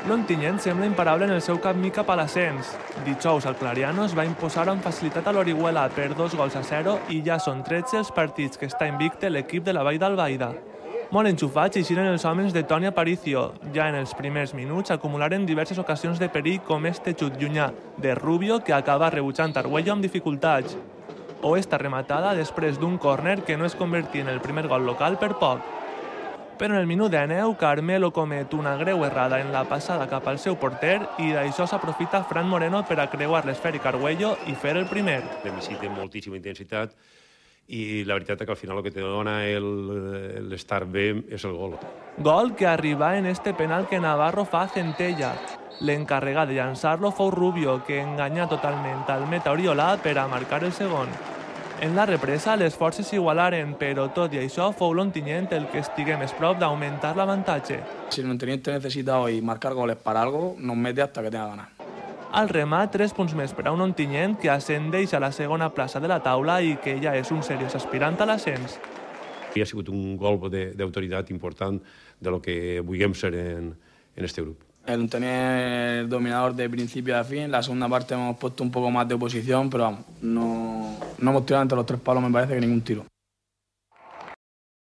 L'Ontinyent sembla imparable en el seu camí cap a l'ascens. Dijous el Clariano es va imposar amb facilitat a l'Orihuela per 2-0 i ja són 13 els partits que està invicte l'equip de la Vall d'Albaida. Molt enxufats eixiren els homes de Toni Aparicio. Ja en els primers minuts acumularen diverses ocasions de perill com este xut llunyà de Rubio que acaba rebutjant Arguello amb dificultats. O esta rematada després d'un córner que no es convertí en el primer gol local per poc. Però en el minut 19, Carmelo comet una greu errada en la passada cap al seu porter i d'això s'aprofita Fran Moreno per a creuar l'esfèric Arguello i fer el primer. L'hemicidi té moltíssima intensitat i la veritat és que al final el que te dona l'estar bé és el gol. Gol que arriba en este penal que Navarro fa a Centella. L'encarregat de llançar-lo fou Rubio, que enganya totalment al meta oriolà per a marcar el segon. En la represa, les forces s'igualaren, però tot i això fou l'Ontinyent el que estigué més prop d'augmentar l'avantatge. Si el Ontinyent necesita hoy marcar goles para algo, nos mete hasta que tenga ganas. Al remat, 3 punts més per a un Ontinyent que ascendeix a la segona plaça de la taula i que ja és un seriós aspirant a l'ascens. Ha sigut un gol d'autoritat important de lo que vulguem ser en este grup. El Ontinyent dominador de principio a fin. La segunda parte hemos puesto un poco más de oposición, pero vamos, no hemos tirado entre los tres palos, me parece, que ningún tiro.